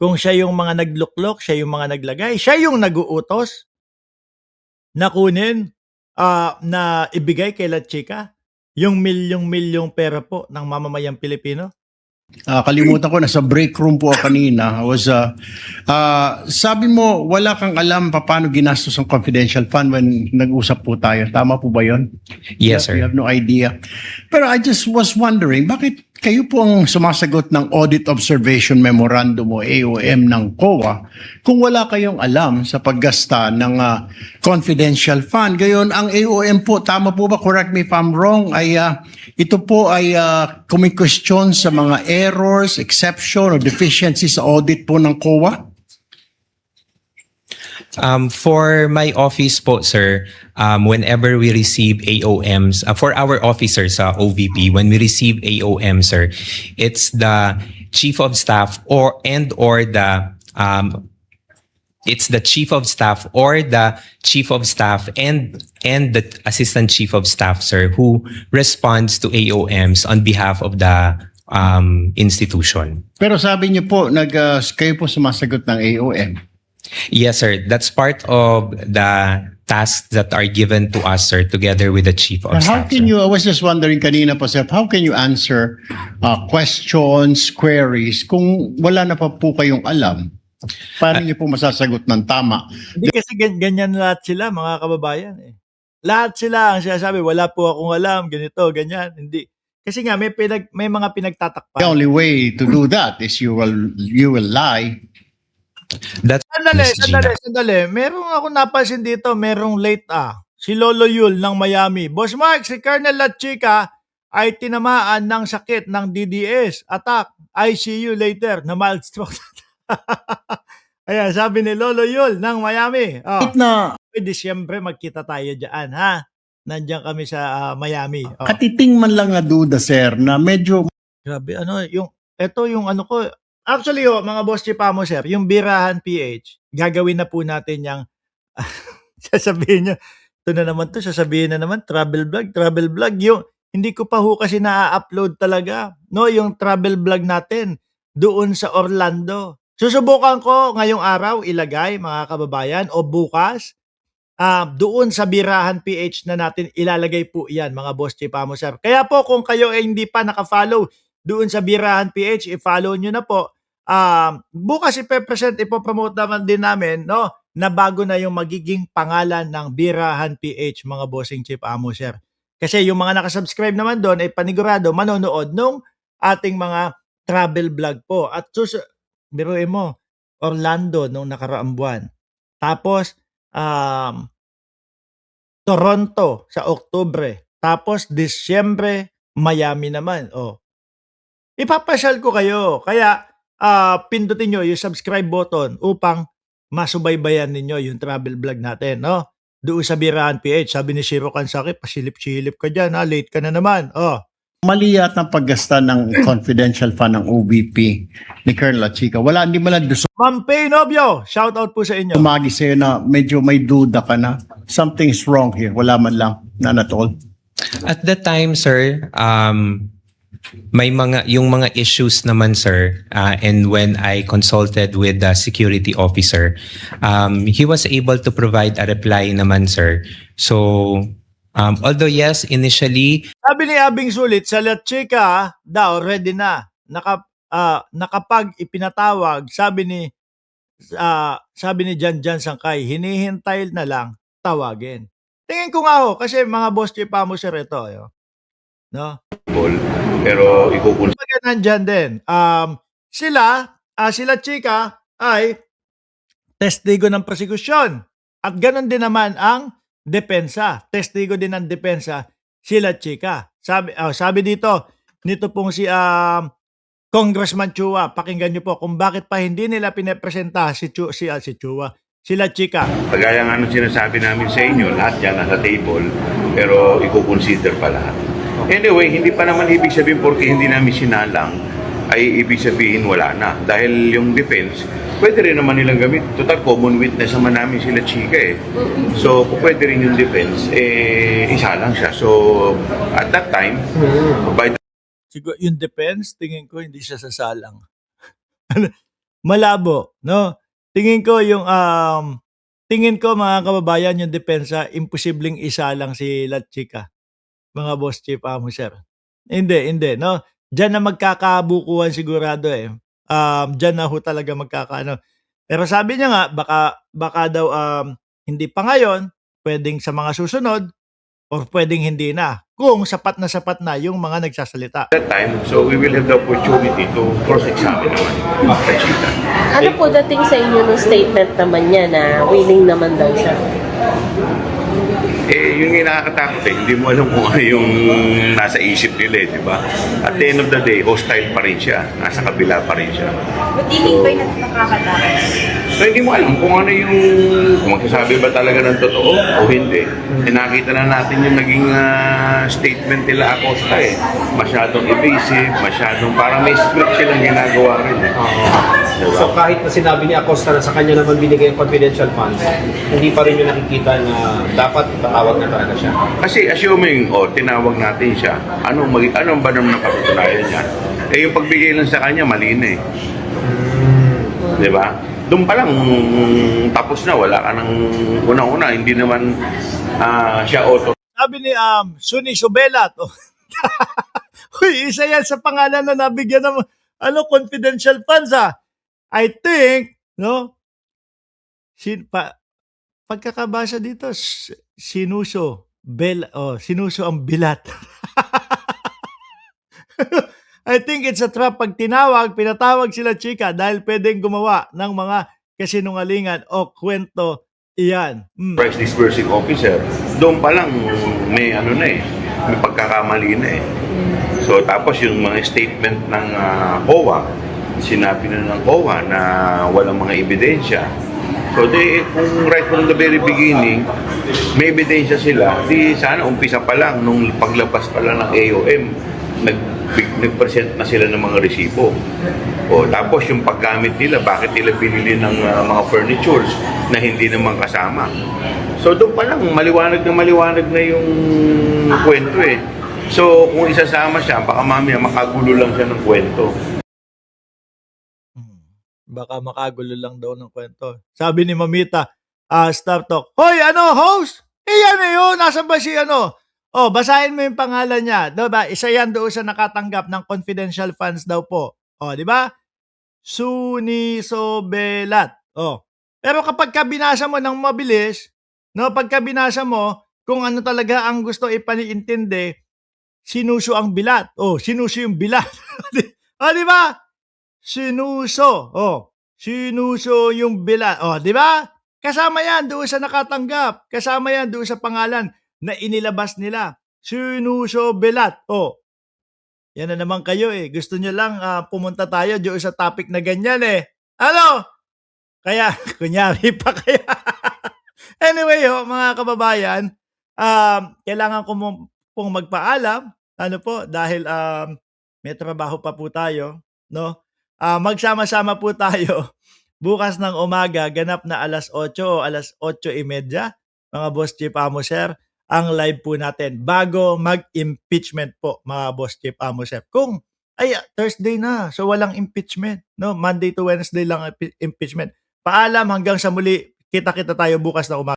Kung siya yung mga nagluklok, siya yung mga naglagay, siya yung nag-uutos na kunin, na ibigay kay La Chica yung milyong-milyong pera po ng mamamayang Pilipino. Kalimutan ko, nasa break room po ako kanina. Sabi mo, wala kang alam paano ginastos ang confidential fund when nag-usap po tayo. Tama po ba yun? Yes, You sir. have no idea. Pero I just was wondering, bakit kayo po ang sumasagot ng Audit Observation Memorandum o AOM ng COA kung wala kayong alam sa paggasta ng confidential fund? Gayon, ang AOM po, tama po ba, correct me if I'm wrong, ito po ay kumikwestiyon sa mga errors, exception, or deficiencies sa audit po ng COA? For my office po, sir, whenever we receive AOMs, for our officers sa OVP, when we receive AOM, sir, it's the chief of staff or the it's the chief of staff or the chief of staff and the assistant chief of staff, sir, who responds to AOMs on behalf of the institution. Pero sabi niyo po, kayo po sumasagot ng AOM. Yes, sir. That's part of the tasks that are given to us, sir, together with the chief of But how staff. can sir. you, I was just wondering kanina po, sir, how can you answer questions, queries, kung wala na pa po kayong alam? Paano niyo po masasagot ng tama? Hindi kasi ganyan lahat sila, mga kababayan. Lahat sila ang sinasabi, wala po akong alam, ganito, ganyan. Hindi. Kasi nga, may mga pinagtatakpan. The only way to do that is you will lie. That's Miss Gina. Sandali. Merong ako napansin dito, merong late si Lolo Yul ng Miami. Boss Mark, si Colonel La Chica ay tinamaan ng sakit ng DDS. Attack, ICU later, na mild stroke. Ayan, sabi ni Lolo Yul ng Miami. Na Disyembre, magkita tayo dyan, ha? Nandiyan kami sa Miami. katiting man lang na duda, sir, na medyo Grabe, yung ano ko. Actually, mga boss chipamo, sir, yung Birahan PH, gagawin na po natin yung, sasabihin nyo, sasabihin na naman, travel vlog, yung, hindi ko pa kasi na-upload talaga, no, yung travel vlog natin, doon sa Orlando. Susubukan ko ngayong araw, ilagay, mga kababayan, o bukas, doon sa Birahan PH na natin ilalagay po yan, mga boss chipamo, sir. Kaya po, kung kayo ay hindi pa nakafollow doon sa Birahan PH, i-follow nyo na po. Bukas ipopromote naman din namin, no, na bago na yung magiging pangalan ng Birahan PH, mga bossing chip amo, sir. Kasi yung mga nakasubscribe naman doon ay panigurado manonood nung ating mga travel vlog po. At biruin mo, Orlando nung nakaraang buwan. Tapos, Toronto sa Oktubre. Tapos, Disyembre, Miami naman. Ipapasyal ko kayo. Kaya, pindutin nyo yung subscribe button upang masubaybayan ninyo yung travel vlog natin, no? Doon sa Birahan PH, sabi ni Shiro Kansaki, pasilip-silip ka dyan, ha? Late ka na naman. mali yata ang paggasta ng confidential fund ng OVP ni Colonel La Chica. Hindi mo lang Ma'am Pay Nobio, shout out po sa inyo. sumagi sa'yo na medyo may duda ka na. Something's wrong here. Wala man lang, none at all. At that time, sir, may yung mga issues naman, sir, and when I consulted with the security officer, he was able to provide a reply naman, sir. So, although yes, initially, Sabi ni Abing Sulit, sa La Chica daw, ready na. Nakapag ipinatawag, sabi ni Jan Sangkay, hinihintay na lang tawagin. Tingin ko nga kasi mga boss chipa mo sir ito. No? Pero ikukunin Kumbaga nandyan din. Sila Chica ay testigo ng prosekusyon. At ganun din naman ang depensa. Testigo din ng depensa sila Chica. Sabi dito, nito pong si Congressman Chua, pakinggan niyo po kung bakit pa hindi nila pinepresenta si Chua, sila Chica. kagaya nga ng sinasabi namin sa inyo, lahat yan nasa table, pero i-consider pa lahat. Anyway, hindi pa naman ibig sabihin porque hindi namin sinalang, ay ibig sabihin wala na. Dahil yung defense, pwede rin naman nilang gamit. Total, common witness naman namin sila Chica eh. So, kung pwede rin yung defense, isa lang siya. So, at that time, by Siguro yung defense, tingin ko hindi siya sasalang. malabo, no? Tingin ko mga kababayan, yung depensa, imposibleng isa lang si Lachica, mga boss chief amo, sir. Hindi, no? Diyan na magkakabukuhan sigurado eh. Diyan na ho talaga magkakaano. Pero sabi niya nga, baka daw hindi pa ngayon, pwedeng sa mga susunod, or pwedeng hindi na. Kung sapat na yung mga nagsasalita. That time, so we will have the opportunity to cross-examine naman Lachica. Ano po dating sa inyo ng statement naman niya na willing naman daw siya? Yun yung nakakatakot eh. Hindi mo alam kung ano yung nasa isip nila eh, di ba? At the end of the day, hostile pa rin siya. Nasa kabila pa rin siya. But di ba yung nakakatakas? So hindi mo alam kung ano yung, kung magsasabi ba talaga ng totoo o hindi. Nakita na natin yung naging statement nila Acosta eh. Masyadong evasive, masyadong, parang may script silang ginagawa rin eh. Diba? So kahit na sinabi ni Acosta na sa kanya naman binigay ang confidential funds, hindi pa rin yung nakikita na dapat itatawag na talaga siya. Kasi assuming, tinawag natin siya, anong ba naman ang patutunayan niya? Yung pagbigay lang sa kanya, mali na eh. Di ba? Doon pa lang, tapos na, wala ka ng unang-una, hindi naman siya auto. Sabi ni Suni Subelat, Uy, isa yan sa pangalan na nabigyan ng confidential funds I think, no? Pagkakabasa dito, sinuso ang bilat. I think it's a trap pag pinatawag sila chika dahil pwedeng gumawa ng mga kasinungalingan o kwento iyan. Price disbursing officer, doon pa lang may may pagkakamali na eh. So tapos yung mga statement ng COA, sinabi na ng COA na walang mga ebidensya. So kung right from the very beginning, may ebidensya sila, di sana umpisa pa lang, nung paglabas pa lang ng AOM, nag-present na sila ng mga resibo. Tapos yung paggamit nila, bakit nila binili ng mga furnitures na hindi naman kasama. So doon pa lang, maliwanag na yung kwento eh. So kung isasama siya, baka mamaya makagulo lang siya ng kwento. Baka makagulo lang daw ng kwento. Sabi ni Mamita, Star Talk, Hoy, host? Yan na yun, nasan ba si basahin mo yung pangalan niya. Diba? Isa yan doon sa nakatanggap ng confidential funds daw po. Di ba? Suni Sobelat. Pero kapag binasa mo ng mabilis, pagka binasa mo, kung ano talaga ang gusto ipaniintindi, sinuso ang bilat. Sinuso yung bilat. Di ba? Sinuso. Sinuso yung bilat. Di ba? Kasama yan doon sa nakatanggap. Kasama yan doon sa pangalan na inilabas nila. Sinuso bilat. Yan na naman kayo eh. Gusto nyo lang pumunta tayo doon sa topic na ganyan eh. Kaya, kunyari pa kaya. Anyway, mga kababayan, kailangan ko pong magpaalam. Dahil may trabaho pa po tayo. No? Magsama-sama po tayo bukas ng umaga, ganap na alas 8 o alas 8:30, mga boss chief amo sir, ang live po natin bago mag-impeachment po, mga boss chief amo sir. Kung Thursday na, so walang impeachment, no? Monday to Wednesday lang impeachment. Paalam, hanggang sa muli, kita tayo bukas ng umaga.